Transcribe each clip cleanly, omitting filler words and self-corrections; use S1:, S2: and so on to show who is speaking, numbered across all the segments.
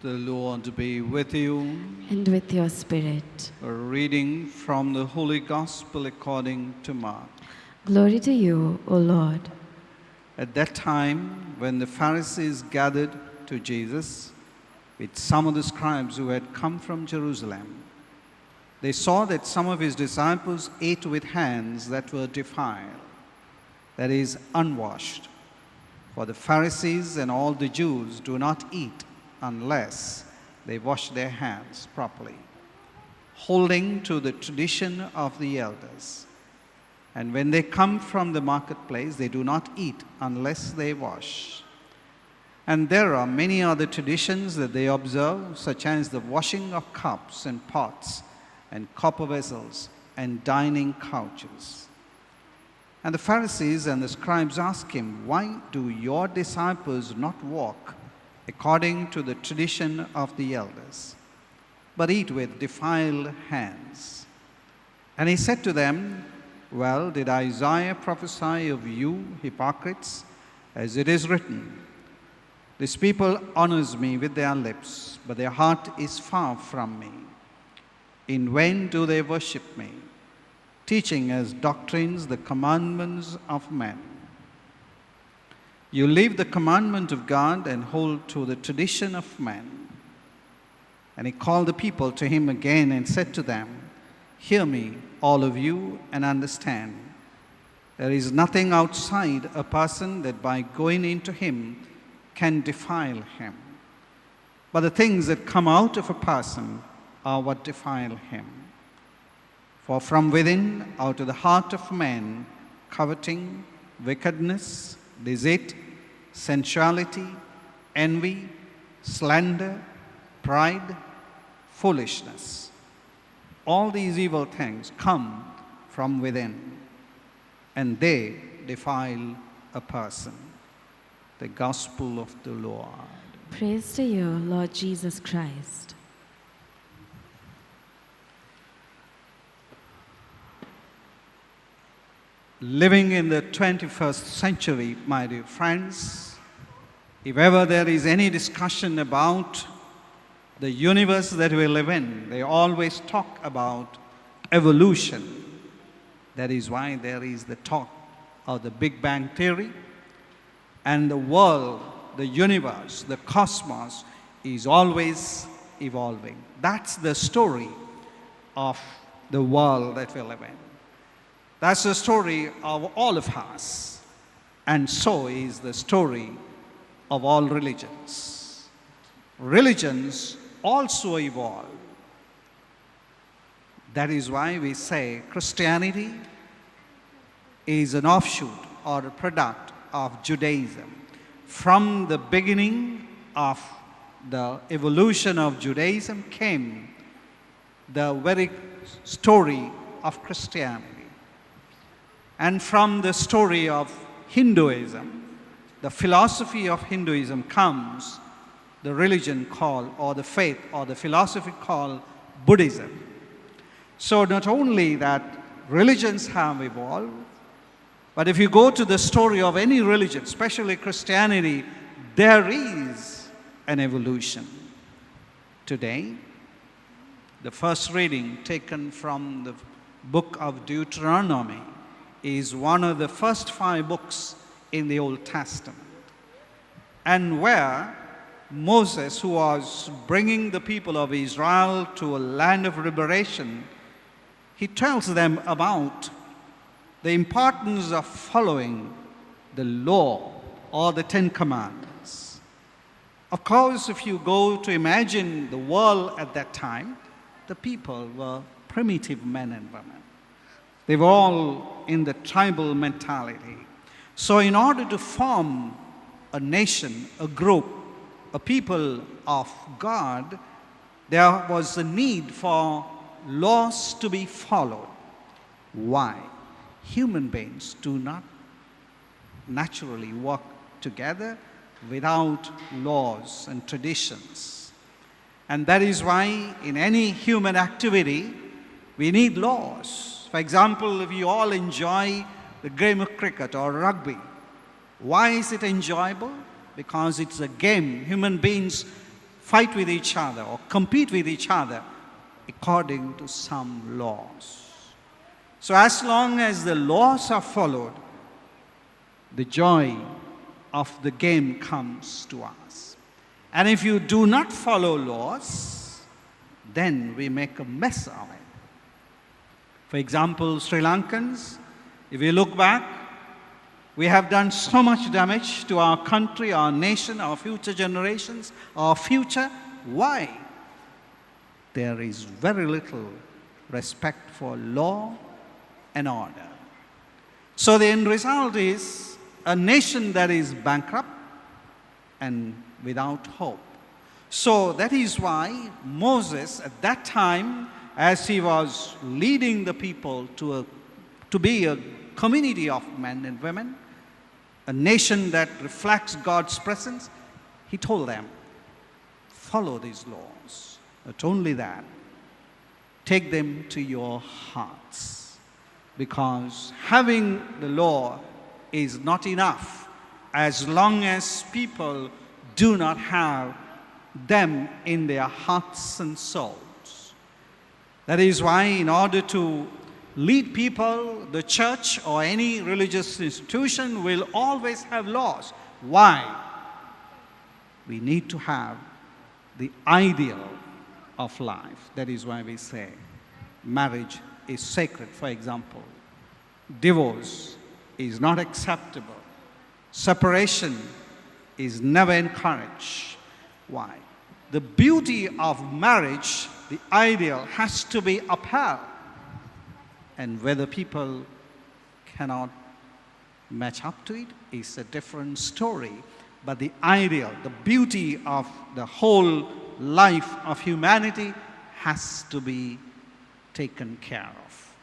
S1: The Lord be with you.
S2: And with your spirit.
S1: A reading from the Holy Gospel according to Mark.
S2: Glory to you, O Lord.
S1: At that time, when the Pharisees gathered to Jesus with some of the scribes who had come from Jerusalem, they saw that some of his disciples ate with hands that were defiled, that is, unwashed. For the Pharisees and all the Jews do not eat unless they wash their hands properly, holding to the tradition of the elders. And when they come from the marketplace, they do not eat unless they wash. And there are many other traditions that they observe, such as the washing of cups and pots and copper vessels and dining couches. And the Pharisees and the scribes asked him, "Why do your disciples not walk according to the tradition of the elders, but eat with defiled hands?" And he said to them, "Well, did Isaiah prophesy of you, hypocrites, as it is written, 'This people honors me with their lips, but their heart is far from me. In vain do they worship me, teaching as doctrines the commandments of men. You leave the commandment of God and hold to the tradition of men." And he called the people to him again and said to them, "Hear me, all of you, and understand. There is nothing outside a person that by going into him can defile him. But the things that come out of a person are what defile him. For from within, out of the heart of man, coveting, wickedness, deceit, sensuality, envy, slander, pride, foolishness. All these evil things come from within, and they defile a person." The Gospel of the Lord.
S2: Praise to you, Lord Jesus Christ.
S1: Living in the 21st century, my dear friends, if ever there is any discussion about the universe that we live in, they always talk about evolution. That is why there is the talk of the Big Bang Theory, and the world, the universe, the cosmos is always evolving. That's the story of the world that we live in. That's the story of all of us, and so is the story of all religions. Religions also evolve. That is why we say Christianity is an offshoot or a product of Judaism. From the beginning of the evolution of Judaism came the very story of Christianity. And from the story of Hinduism, the philosophy of Hinduism comes the religion called, or the faith, or the philosophy called Buddhism. So not only that religions have evolved, but if you go to the story of any religion, especially Christianity, there is an evolution. Today, the first reading taken from the book of Deuteronomy is one of the first 5 books in the Old Testament, and where Moses, who was bringing the people of Israel to a land of liberation, he tells them about the importance of following the law or the 10 Commandments. Of course, if you go to imagine the world at that time, the people were primitive men and women. They were all in the tribal mentality. So in order to form a nation, a group, a people of God, there was a need for laws to be followed. Why? Human beings do not naturally work together without laws and traditions. And that is why in any human activity, we need laws. For example, if you all enjoy the game of cricket or rugby, why is it enjoyable? Because it's a game. Human beings fight with each other or compete with each other according to some laws. So as long as the laws are followed, the joy of the game comes to us. And if you do not follow laws, then we make a mess of it. For example, Sri Lankans, if we look back, we have done so much damage to our country, our nation, our future generations, our future. Why? There is very little respect for law and order. So the end result is a nation that is bankrupt and without hope. So that is why Moses at that time, as he was leading the people to be a community of men and women, a nation that reflects God's presence, he told them, follow these laws. Not only that, take them to your hearts. Because having the law is not enough as long as people do not have them in their hearts and souls. That is why in order to lead people, the church or any religious institution will always have laws. Why? We need to have the ideal of life. That is why we say marriage is sacred, for example. Divorce is not acceptable. Separation is never encouraged. Why? The beauty of marriage, the ideal, has to be upheld. And whether people cannot match up to it is a different story. But the ideal, the beauty of the whole life of humanity has to be taken care of.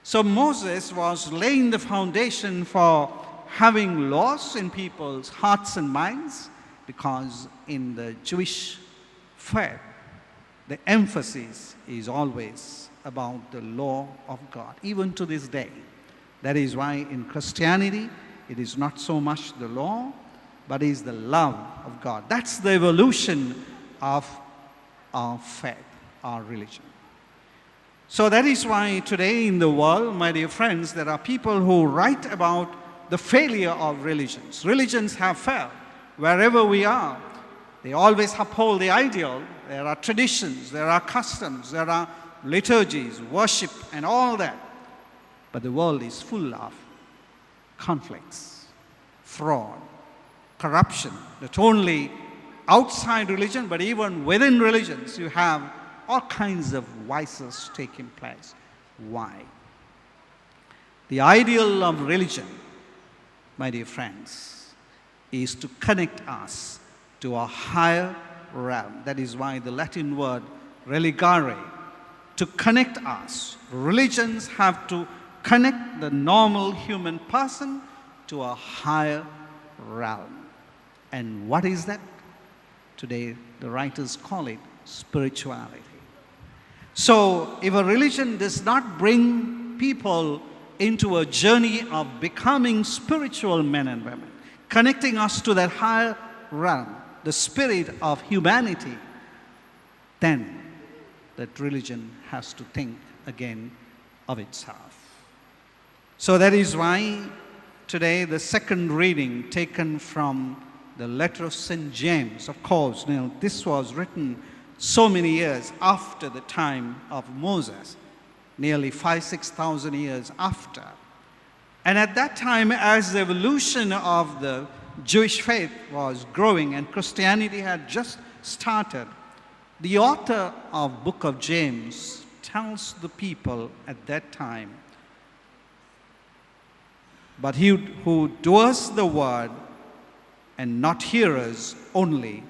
S1: So Moses was laying the foundation for having laws in people's hearts and minds, because in the Jewish faith, the emphasis is always about the law of God, even to this day. That is why in Christianity, it is not so much the law, but is the love of God. That's the evolution of our faith, our religion. So that is why today in the world, my dear friends, there are people who write about the failure of religions. Religions have failed wherever we are. They always uphold the ideal. There are traditions, there are customs, there are liturgies, worship, and all that. But the world is full of conflicts, fraud, corruption. Not only outside religion, but even within religions, you have all kinds of vices taking place. Why? The ideal of religion, my dear friends, is to connect us to a higher realm. That is why the Latin word religare, to connect us. Religions have to connect the normal human person to a higher realm. And what is that? Today, the writers call it spirituality. So, if a religion does not bring people into a journey of becoming spiritual men and women, connecting us to that higher realm, the spirit of humanity, then that religion has to think again of itself. So that is why today the second reading taken from the letter of St. James, of course, now this was written so many years after the time of Moses, nearly 5,000-6,000 years after. And at that time, as the evolution of the Jewish faith was growing and Christianity had just started, the author of book of James tells the people at that time, but he who does the word and not hearers only,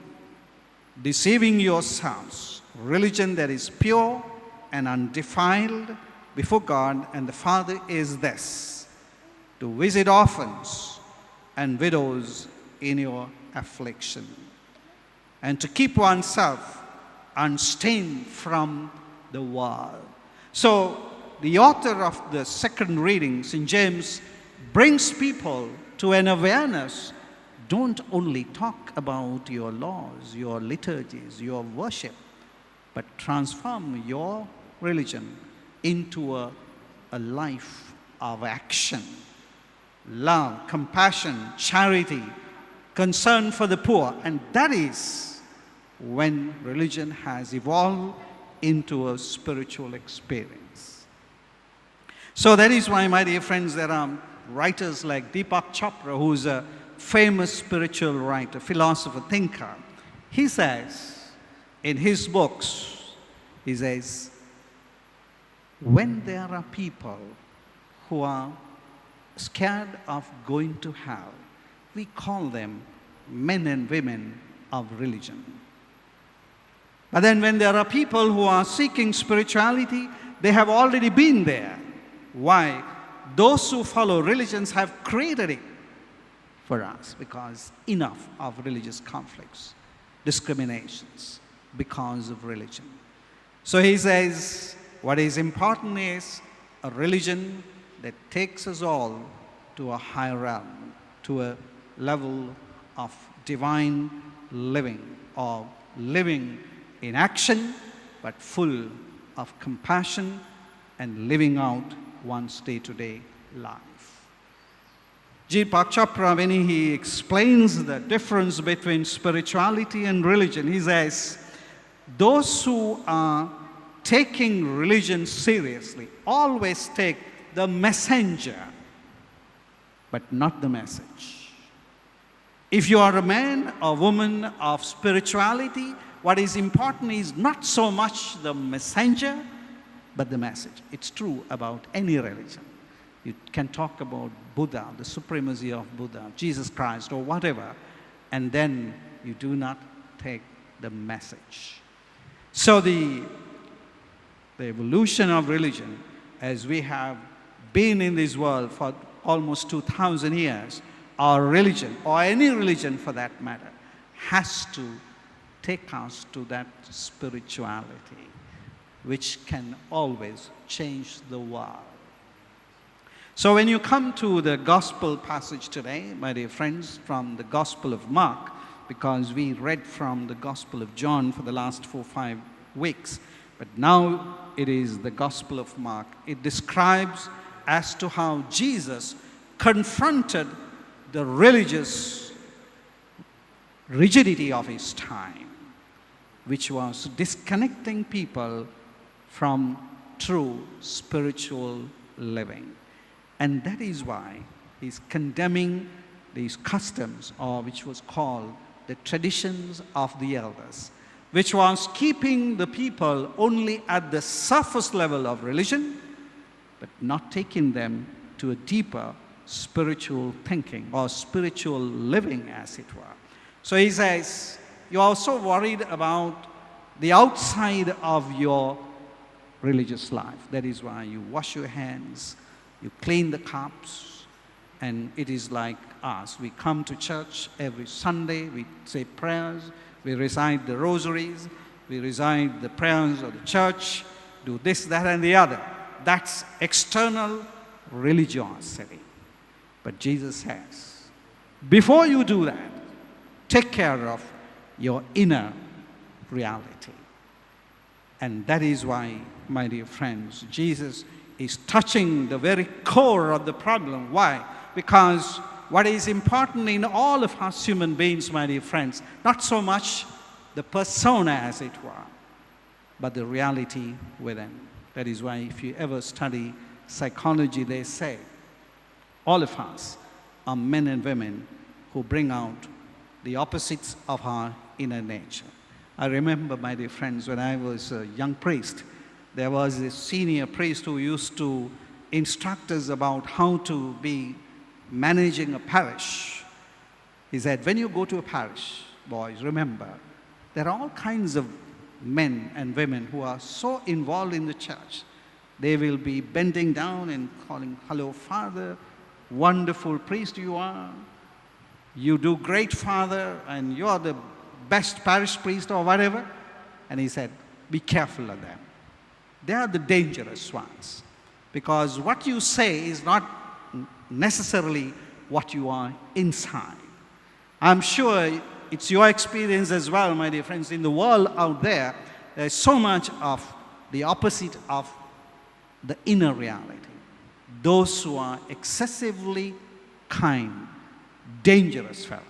S1: deceiving yourselves, religion that is pure and undefiled before God and the Father is this, to visit orphans and widows in your affliction, and to keep oneself unstained from the world. So the author of the second reading, St. James, brings people to an awareness don't only talk about your laws, your liturgies, your worship, but transform your religion into a life of action. Love, compassion, charity, concern for the poor. And that is when religion has evolved into a spiritual experience. So that is why, my dear friends, there are writers like Deepak Chopra, who is a famous spiritual writer, philosopher, thinker. He says in his books, he says, when there are people who are scared of going to hell, we call them men and women of religion. But then when there are people who are seeking spirituality, they have already been there. Why? Those who follow religions have created it for us, because enough of religious conflicts, discriminations because of religion. So he says, what is important is a religion that takes us all to a higher realm, to a level of divine living, or living in action, but full of compassion and living out one's day-to-day life. Deepak Chopra, when he explains the difference between spirituality and religion, he says, those who are taking religion seriously always take the messenger, but not the message. If you are a man or woman of spirituality, what is important is not so much the messenger, but the message. It's true about any religion. You can talk about Buddha, the supremacy of Buddha, Jesus Christ, or whatever, and then you do not take the message. So the evolution of religion, as we have been in this world for almost 2,000 years, our religion, or any religion for that matter, has to take us to that spirituality, which can always change the world. So when you come to the gospel passage today, my dear friends, from the Gospel of Mark, because we read from the Gospel of John for the last 4-5 weeks, but now it is the Gospel of Mark. It describes as to how Jesus confronted the religious rigidity of his time, which was disconnecting people from true spiritual living. And that is why he's condemning these customs, or which was called the traditions of the elders, which was keeping the people only at the surface level of religion, but not taking them to a deeper spiritual thinking or spiritual living, as it were. So he says, you're also worried about the outside of your religious life. That is why you wash your hands, you clean the cups, and it is like us. We come to church every Sunday, we say prayers, we recite the rosaries, we recite the prayers of the church, do this, that, and the other. That's external religiosity. But Jesus says, before you do that, take care of your inner reality. And that is why, my dear friends, Jesus is touching the very core of the problem. Why? Because what is important in all of us human beings, my dear friends, not so much the persona, as it were, but the reality within. That is why if you ever study psychology, they say all of us are men and women who bring out the opposites of our inner nature. I remember, my dear friends, when I was a young priest, there was a senior priest who used to instruct us about how to be managing a parish. He said, when you go to a parish, boys, remember, there are all kinds of men and women who are so involved in the church. They will be bending down and calling, hello, Father, wonderful priest you are. You do great, Father, and you are the best parish priest or whatever. And he said, be careful of them. They are the dangerous ones, because what you say is not necessarily what you are inside. I'm sure it's your experience as well, my dear friends. In the world out there, there's so much of the opposite of the inner reality. Those who are excessively kind, dangerous fellows.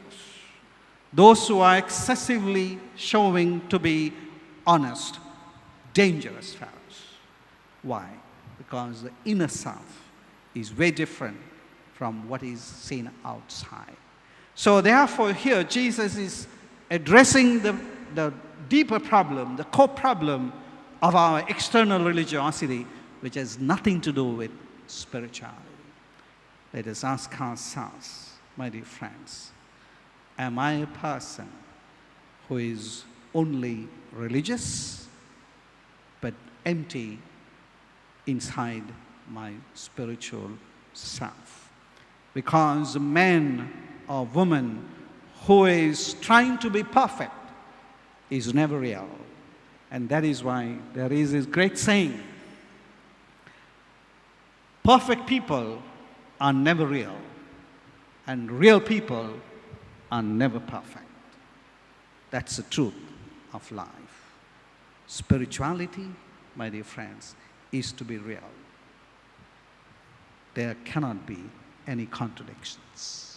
S1: Those who are excessively showing to be honest, dangerous fellows. Why? Because the inner self is very different from what is seen outside. So therefore here Jesus is addressing the deeper problem, the core problem of our external religiosity, which has nothing to do with spirituality. Let us ask ourselves, my dear friends, am I a person who is only religious but empty inside my spiritual self? Because a man or woman who is trying to be perfect is never real. And that is why there is this great saying, perfect people are never real, and real people are never perfect. That's the truth of life. Spirituality, my dear friends, is to be real. There cannot be any contradictions.